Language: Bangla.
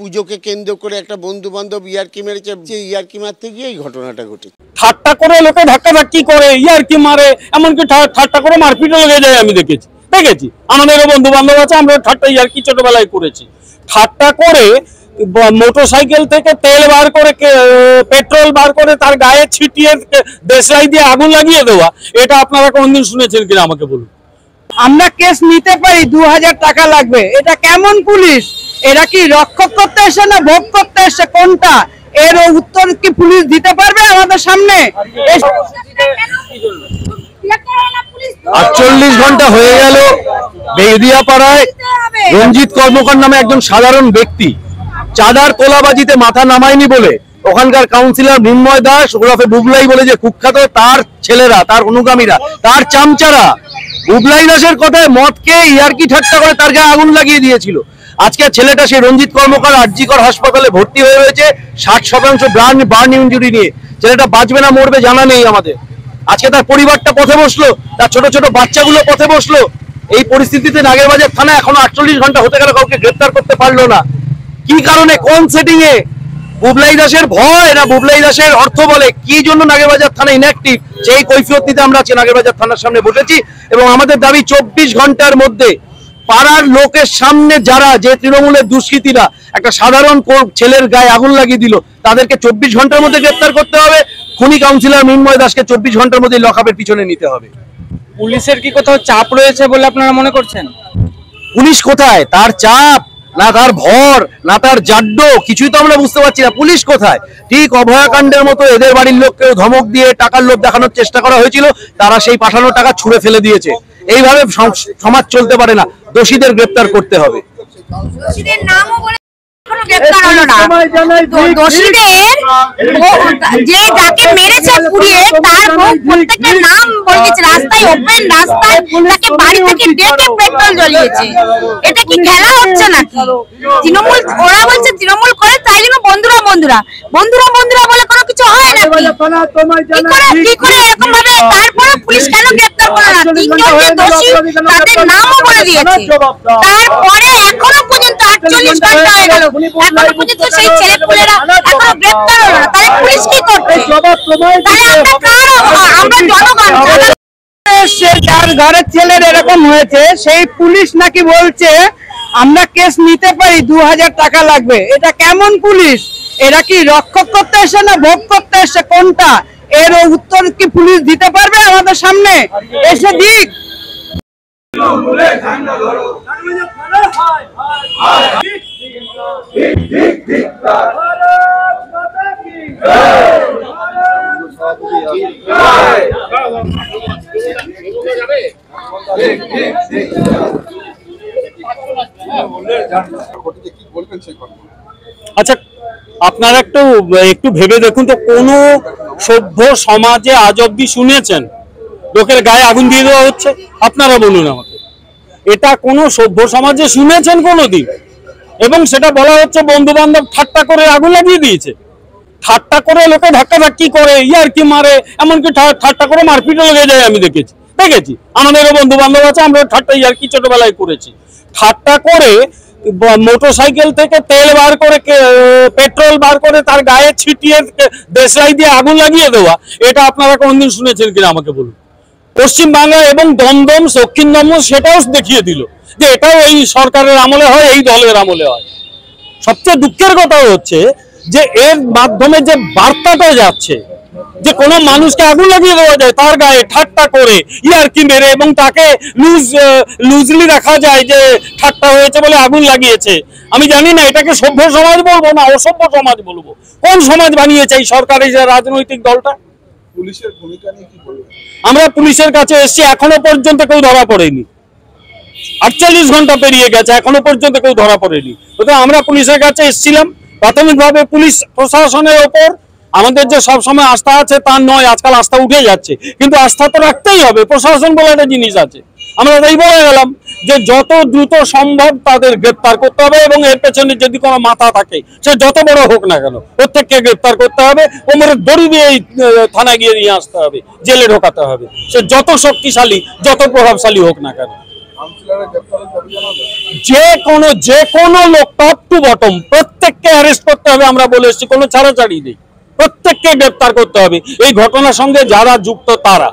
পুজোকে কেন্দ্র করে একটা বন্ধু বান্ধব ইয়ার্কি মেরেছে, যে ইয়ার্কি মারতে গিয়ে এই ঘটনাটা ঘটেছে। ঠাট্টা করে লোকে ধাক্কাধাক্কি করে, ইয়ার্কি মারে, এমনকি ঠাট্টা করে মারপিটও লেগে যায়। আমি দেখেছি আমাদেরও বন্ধু বান্ধব আছে, আমরা ঠাট্টা ইয়ার্কি ছোটবেলায় করেছি। ঠাট্টা করে মোটরসাইকেল থেকে তেল বার করে, পেট্রোল বার করে তার গায়ে ছিটিয়ে দেশলাই দিয়ে আগুন লাগিয়ে দেওয়া, এটা আপনারা কোনদিন শুনেছেন কিনা আমাকে বলুন। আমরা কেস নিতে পারি, 2000 টাকা লাগবে। এটা কেমন পুলিশ? এরা কি রক্ষক করতে এসে না ভোগ করতে এসে? কোনটা? এর উত্তর কি পুলিশ দিতে পারবে আমাদের সামনে? 48 ঘন্টা হয়ে গেল বেদিয়াপাড়ায় রঞ্জিত কর্মকার নামে একজন সাধারণ ব্যক্তি চাঁদার তোলাবাজিতে মাথা নামায়নি বলে ওখানকার কাউন্সিলর মৃন্ময় দাস ওরফে বুবলাই বলে যে কুখ্যাত, তার ছেলেরা, তার অনুগামীরা, তার চামচারা বুবলাই দাসের কথায় মদকে ইয়ার্কি ঠাট্টা করে তার গায়ে আগুন লাগিয়ে দিয়েছিল। আজকে ছেলেটা সেই রঞ্জিত কর্মকার আরজিকর হাসপাতালে ভর্তি হয়ে রয়েছে 60% বার্ন ইনজুরি নিয়ে। ছেলেটা বাঁচবে না মরবে জানা নেই আমাদের। আজকে তার পরিবারটা পথে বসলো, তার ছোট ছোট বাচ্চাগুলো পথে বসলো। এই পরিস্থিতিতে নাগেরবাজার থানা এখনো 48 ঘন্টা হতে গেল কাউকে গ্রেফতার করতে পারলো না। কি কারণে, কোন সেটিং এ? বুবলাই দাসের ভয় না বুবলাই দাসের অর্থ বলে? কি জন্য নাগেরবাজার থানা ইনঅ্যাক্টিভ, সেই কৈফিয়ত নিতে আমরা আজকে নাগেরবাজার থানার সামনে বসেছি। এবং আমাদের দাবি 24 ঘন্টার মধ্যে পাড়ার লোকের সামনে যারা, যে তৃণমূলের দুষ্কৃতীরা একটা সাধারণ ছেলের গায়ে আগুন লাগিয়ে দিল, তাদেরকে 24 ঘন্টার মধ্যে গ্রেফতার করতে হবে। খুনি কাউন্সিলর মৃন্ময় দাসকে 24 ঘন্টার মধ্যে লকআপের পিছনে নিতে হবে। পুলিশের কি কোথাও চাপ রয়েছে বলে আপনারা মনে করছেন? পুলিশ কোথায়? তার চাপ না তার ভর না তার জাড্য, কিছুই তো আমরা বুঝতে পারছি না। পুলিশ কোথায়? ঠিক অভয়াকাণ্ডের মতো এদের বাড়ির লোককেও ধমক দিয়ে টাকার লোভ দেখানোর চেষ্টা করা হয়েছিল, তারা সেই পাঠানো টাকা ছুঁড়ে ফেলে দিয়েছে। এইভাবে সমাজ চলতে পারে না, দোষীদের গ্রেফতার করতে হবে। গ্রেফতার হলো না, দোষীদের যে যাকে মেরেছে পুড়িয়ে তার প্রত্যেকের নাম বলে দিয়েছে, রাস্তায় ওপেন রাস্তায় তাকে বাড়ি থেকে ডেকে পেট্রোল জ্বলিয়েছে। এটা কি খেলা হচ্ছে নাকি? তৃণমূল, ওরা বলছে তৃণমূল করে, তাই জন্য বন্ধুরা বন্ধুরা বন্ধুরা বন্ধুরা বলে কোনো কিছু হয় নাকি? কি করে এরকম ভাবে? তারপরে পুলিশ কেন গ্রেফতার করে না? 3 জন যে দোষী তাদের নামও বলে দিয়েছে, তারপরে এখনো পর্যন্ত 48 ঘন্টা হয়ে গেল, এখনো পর্যন্ত সেই ছেলেপুলেরা এখনো গ্রেফতার হলো না। তাহলে পুলিশ কি করছে? তাহলে আমরা কার? আমরা জনগণ। যার ঘরের ছেলের এরকম হয়েছে সেই পুলিশ নাকি বলছে আমরা কেস নিতে পারি, 2000 টাকা লাগবে। এটা কেমন পুলিশ? এরা কি রক্ষক করতে এসে না ভোগ করতে এসে? কোনটা? এর উত্তর কি পুলিশ দিতে পারবে আমাদের সামনে? এসে দিক। আচ্ছা, আপনারা একটু ভেবে দেখুন তো, কোন সভ্য সমাজে আজ অব্দি শুনেছেন লোকের গায়ে আগুন দিয়ে দেওয়া হচ্ছে? আপনারা বলুন আমাকে, এটা কোন সভ্য সমাজে শুনেছেন কোনোদিন? এবং সেটা বলা হচ্ছে বন্ধু বান্ধব ঠাট্টা করে আগুন লাগিয়ে দিয়েছে। ঠাট্টা করে লোকে ধাক্কাধাক্কি করে, ইয়ার্কি মারে, এমনকি ঠাট্টা করে মারপিটও লেগে যায়। আমি দেখেছি আমাদেরও বন্ধু বান্ধব আছে, আমরা ঠাট্টা ইয়ার্কি ছোটবেলায় করেছি। ঠাট্টা করে মোটরসাইকেল থেকে তেল বার করে, পেট্রোল বার করে তার গায়ে ছিটিয়ে দেশলাই দিয়ে আগুন লাগিয়ে দেওয়া, এটা আপনারা কোনদিন শুনেছেন কিনা আমাকে বলুন। পশ্চিমবাংলা এবং দমদম, দক্ষিণ দমদম সেটাও দেখিয়ে দিল যে এটাও এই সরকারের আমলে হয়, এই দলের আমলে হয়। সবচেয়ে দুঃখের কথা হচ্ছে যে এর মাধ্যমে যে বার্তাটা যাচ্ছে, যে কোনো মানুষকে আগুন লাগিয়ে দেওয়া যায় তার গায়ে ঠাট্টা করে, ইয়ার্কি মেরে, এবং তাকে লুজলি রাখা যায় যে ঠাট্টা হয়েছে বলে আগুন লাগিয়েছে। আমি জানি না এটাকে সভ্য সমাজ বলবো না অসভ্য সমাজ বলবো। কোন সমাজ বানিয়েছে এই সরকারের যে রাজনৈতিক দলটা? পুলিশের ভূমিকা নিয়ে কি বলবেন? আমরা পুলিশের কাছে এসেছি, এখনো পর্যন্ত কেউ ধরা পড়েনি। 48 ঘন্টা পেরিয়ে গেছে, এখনো পর্যন্ত কেউ ধরা পড়েনি। আমরা পুলিশের কাছে এসেছিলাম, প্রাথমিকভাবে পুলিশ প্রশাসনের ওপর আমাদের যে সবসময় আস্থা আছে তা নয়, আজকাল আস্থা উঠে যাচ্ছে, কিন্তু আস্থা তো রাখতেই হবে। প্রশাসন বলে একটা জিনিস আছে, আমরা তাই বলে গেলাম যে যত দ্রুত সম্ভব তাদের গ্রেপ্তার করতে হবে, এবং এর পেছনে যদি কোনো মাথা থাকে সে যত বড় হোক না কেন প্রত্যেককে গ্রেপ্তার করতে হবে, কোমরে দড়ি দিয়ে থানায় গিয়ে নিয়ে আসতে হবে, জেলে ঢোকাতে হবে, সে যত শক্তিশালী যত প্রভাবশালী হোক না কেন। কাউন্সিলরের গ্রেফতারের দাবি জানাবেন? যে কোনো লোক টপ টু বটম প্রত্যেককে অ্যারেস্ট করতে হবে, আমরা বলে এসেছি, কোনো ছাড়াছাড়ি নেই, প্রত্যেককে গ্রেফতার করতে হবে এই ঘটনার সঙ্গে যারা যুক্ত তারা।